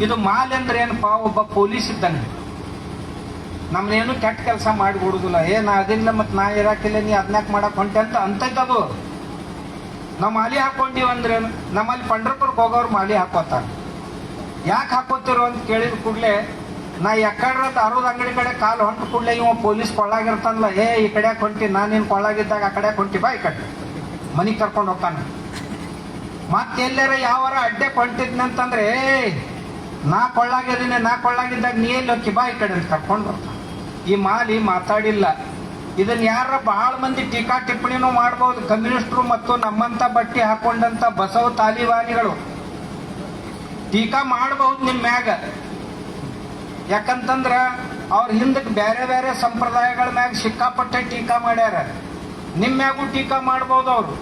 ಇದು ಮಾಲ್ ಅಂದ್ರೆ ಏನಪ್ಪ, ಒಬ್ಬ ಪೊಲೀಸ್ ಇದ್ದಾನೆ, ನಮ್ನೇನು ಕೆಟ್ಟ ಕೆಲಸ ಮಾಡಿಕೊಡುದಿಲ್ಲ. ನಾ ಅದಿಲ್ಲ ಮತ್ತು ನಾ ಇರಾಕಿಲ್ಲ, ನೀ ಅದನ್ಯಾಕ ಮಾಡಕ್ ಹೊಂಟೆ ಅಂತ ಅಂತೈತದು. ನಾವು ಮಾಲಿ ಹಾಕೊಂಡಿವಿ ಅಂದ್ರೆ ನಮ್ಮಲ್ಲಿ ಪಂಡ್ರಪುರಕ್ಕೆ ಹೋಗೋರು ಮಾಲಿ ಹಾಕೋತಾರ. ಯಾಕೆ ಹಾಕೋತಿರೋ ಅಂತ ಕೇಳಿದ ಕೂಡಲೇ ನಾ ಎಕ್ಕಡ್ರ ಅರೋದ್ ಅಂಗಡಿ ಕಡೆ ಕಾಲು ಹೊಂಟ ಕೂಡಲೇ ಇವ ಪೊಲೀಸ್ ಕೊಳ್ಳಾಗಿರ್ತಾನಲ್ಲ, ಈ ಕಡೆ ಹೊಂಟಿ, ನಾನು ನಿನ್ ಕೊಳ್ಳಾಗಿದ್ದಾಗ ಆ ಕಡೆ ಹೊಂಟಿ ಬಾ, ಈ ಕಡೆ ಮನಿಗೆ ಕರ್ಕೊಂಡು ಹೋಗ್ತಾನೆ. ಮತ್ತೆಲ್ಲರ ಯಾವಾರ ಅಡ್ಡೆ ಹೊಂಟಿದ್ನಂತಂದ್ರೆ ನಾ ಕೊಳ್ಳಾಗಿದ್ದಾಗ ನೀ ಎಲ್ಲಿ ಹೋಗಿ ಬಾ, ಈ ಕಡೆ ಕರ್ಕೊಂಡು ಬರ್ತಾನೆ. ಈ ಮಾಲಿ ಮಾತಾಡಿಲ್ಲ. ಇದನ್ನ ಯಾರ ಬಹಳ ಮಂದಿ ಟೀಕಾ ಟಿಪ್ಪಣಿನೂ ಮಾಡ್ಬೋದು. ಕಮ್ಯುನಿಸ್ಟರು ಮತ್ತು ನಮ್ಮಂತ ಬಟ್ಟೆ ಹಾಕೊಂಡಂತ ಬಸವ ತಾಲಿಬಾನಿಗಳು ಟೀಕಾ ಮಾಡಬಹುದು ನಿಮ್ ಮ್ಯಾಗ. ಯಾಕಂತಂದ್ರ ಅವ್ರ ಹಿಂದಕ್ಕೆ ಬೇರೆ ಬೇರೆ ಸಂಪ್ರದಾಯಗಳ ಮ್ಯಾಗ ಸಿಕ್ಕಾಪಟ್ಟೆ ಟೀಕಾ ಮಾಡ್ಯಾರ. ನಿಮ್ ಮ್ಯಾಗೂ ಟೀಕಾ ಮಾಡ್ಬೋದು ಅವರು.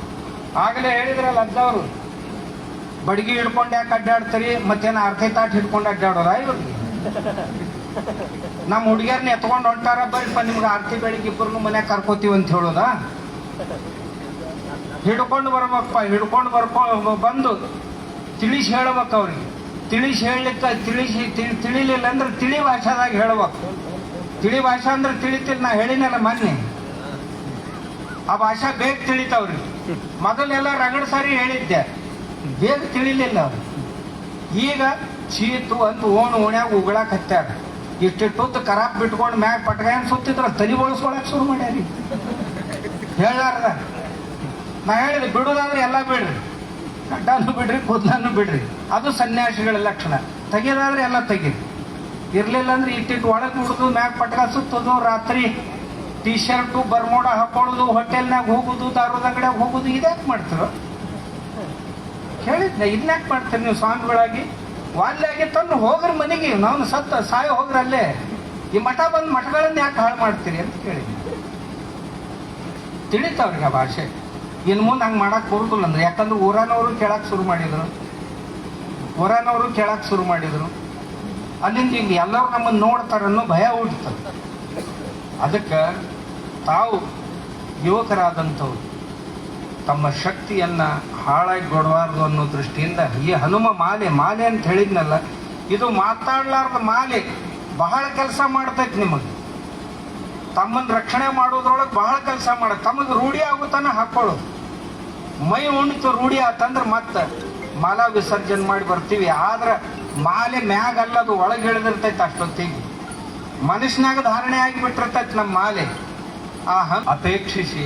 ಆಗಲೇ ಹೇಳಿದ್ರಲ್ಲ ಅಜ್ಜವ್ರು, ಬಡಗಿ ಹಿಡ್ಕೊಂಡು ಯಾಕೆ ಅಡ್ಡಾಡ್ತೀರಿ, ಮತ್ತೇನು ಅರ್ಧೆ ತಾಟ್ ಹಿಡ್ಕೊಂಡು ಅಡ್ಡಾಡೋದ ಇವ್ರಿಗೆ? ನಮ್ಮ ಹುಡುಗಿಯರ್ನ ಎತ್ಕೊಂಡು ಹೊಂಟಾರ, ಬರೀಪ್ಪ ನಿಮ್ಗೆ ಆರ್ತಿ ಬೆಳಿಗ್ಗೆ ಇಬ್ಬರನ್ನು ಮನ್ಯಾಗ ಕರ್ಕೋತೀವಿ ಅಂತ ಹೇಳೋದ? ಹಿಡ್ಕೊಂಡು ಬರ್ಬೇಕಪ್ಪ, ಹಿಡ್ಕೊಂಡು ಬಂದು ತಿಳಿಸಿ ಹೇಳ್ಬೇಕು ಅವ್ರಿಗೆ. ತಿಳಿಸಿ ಹೇಳಲಿಕ್ಕೆ ತಿಳಿಲಿಲ್ಲ ಅಂದ್ರೆ ತಿಳಿ ಭಾಷಾದಾಗ ಹೇಳ್ಬೇಕು. ತಿಳಿ ಭಾಷಾ ಅಂದ್ರೆ ತಿಳಿತಿಲ್ಲ. ನಾ ಹೇಳಿನಲ್ಲ ಮೊನ್ನೆ, ಆ ಭಾಷಾ ಬೇಗ ತಿಳಿತಾವ್ರಿ. ಮೊದಲೆಲ್ಲ ರಗಡ್ ಸಾರಿ ಹೇಳಿದ್ದೆ, ಬೇಗ ತಿಳಿಲಿಲ್ಲ ಅವ್ರು. ಈಗ ಚೀತು ಅಂತ ಓಣ್ಯಾಗ ಉಗಳಾಕ್ ಹತ್ಯಾರ. ಇಷ್ಟಿಟ್ಟು ಕರಾಪ್ ಬಿಟ್ಕೊಂಡು ಮ್ಯಾಗ ಪಟ್ಗಾಯನ್ ಸುತ್ತಿದ್ರ ತಲೆ ಬಳಸ್ಕೊಳಕ್ ಶುರು ಮಾಡ್ಯಾರಿ ಹೇಳಾರ್ದ. ನಾ ಹೇಳಿದೆ, ಬಿಡುದಾದ್ರೆ ಎಲ್ಲ ಬಿಡ್ರಿ, ಗಡ್ಡಾನು ಬಿಡ್ರಿ, ಕೂದಲನ್ನು ಬಿಡ್ರಿ, ಅದು ಸನ್ಯಾಸಿಗಳ ಲಕ್ಷಣ. ತೆಗೆಯೋದಾದ್ರೆ ಎಲ್ಲ ತೆಗೀರಿ. ಇರ್ಲಿಲ್ಲ ಅಂದ್ರೆ ಇಟ್ಟಿಟ್ಟು ಒಳಗೆ ಬಿಡುದು, ಮ್ಯಾಗ ಪಟ್ಕ ಸುತ್ತೋದು, ರಾತ್ರಿ ಟೀ ಶರ್ಟು ಬರ್ಮೋಡ ಹಾಕೊಳ್ಳೋದು, ಹೋಟೆಲ್ನಾಗ ಹೋಗುದು, ದಾರದ ಅಂಗಡಿಯಾಗ ಹೋಗುದು, ಇದ್ಯಾಕೆ ಮಾಡ್ತಿರೋ? ಹೇಳಿದ್ನ, ಇದನ್ಯಾಕೆ ಮಾಡ್ತೀರಿ ನೀವು ಸ್ವಾಮಿಗಳಾಗಿ? ವಾಲ್ಯಾಗಿ ತಂದು ಹೋಗ್ರಿ ಮನೆಗೆ, ನಾವು ಸಾಯ ಹೋಗ್ರಿ ಅಲ್ಲೇ. ಈ ಮಠ ಬಂದು ಮಠಗಳನ್ನ ಯಾಕೆ ಹಾಳು ಮಾಡ್ತೀರಿ ಅಂತ ಕೇಳಿದ್ವಿ. ತಿಳಿತಾವ್ರಿಗೆ ಆ ಭಾಷೆ. ಇನ್ನು ಮುಂದೆ ಹಂಗೆ ಮಾಡಕ್ ಬರುದಿಲ್ಲ ಅಂದ್ರೆ, ಯಾಕಂದ್ರೆ ಊರಾನವರು ಕೇಳಕ್ ಶುರು ಮಾಡಿದ್ರು. ಅಲ್ಲಿಂದ ಈಗ ಎಲ್ಲರೂ ನಮ್ಮನ್ನು ನೋಡ್ತಾರನ್ನೋ ಭಯ ಹುಡ್ತದೆ. ಅದಕ್ಕೆ ತಾವು ಯುವಕರಾದಂಥವ್ರು ತಮ್ಮ ಶಕ್ತಿಯನ್ನ ಹಾಳಾಗಿ ಕೊಡಬಾರ್ದು ಅನ್ನೋ ದೃಷ್ಟಿಯಿಂದ ಈ ಹನುಮ ಮಾಲೆ ಅಂತ ಹೇಳಿದ್ನಲ್ಲ, ಇದು ಮಾತಾಡ್ಲಾರ್ದ ಮಾಲೆ ಬಹಳ ಕೆಲಸ ಮಾಡ್ತೈತಿ. ನಿಮಗೆ ತಮ್ಮನ್ನ ರಕ್ಷಣೆ ಮಾಡೋದ್ರೊಳಗೆ ಬಹಳ ಕೆಲಸ ಮಾಡುತ್ತೆ. ತಮಗೆ ರೂಢಿ ಆಗುತ್ತಾನ ಹಾಕೊಳ್ಳೋದು. ಮೈ ಉಣಿತು ರೂಢಿ ಆತಂದ್ರೆ ಮತ್ತೆ ಮಾಲ ವಿಸರ್ಜನೆ ಮಾಡಿ ಬರ್ತೀವಿ. ಆದ್ರೆ ಮಾಲೆ ಮ್ಯಾಗ ಅಲ್ಲದು ಒಳಗೆ ಇಳಿದಿರ್ತೈತೆ. ಅಷ್ಟೊತ್ತಿಗೆ ಮನುಷ್ಯನಾಗ ಧಾರಣೆ ಆಗಿಬಿಟ್ಟಿರ್ತೈತಿ ನಮ್ಮ ಮಾಲೆ. ಅಪೇಕ್ಷಿಸಿ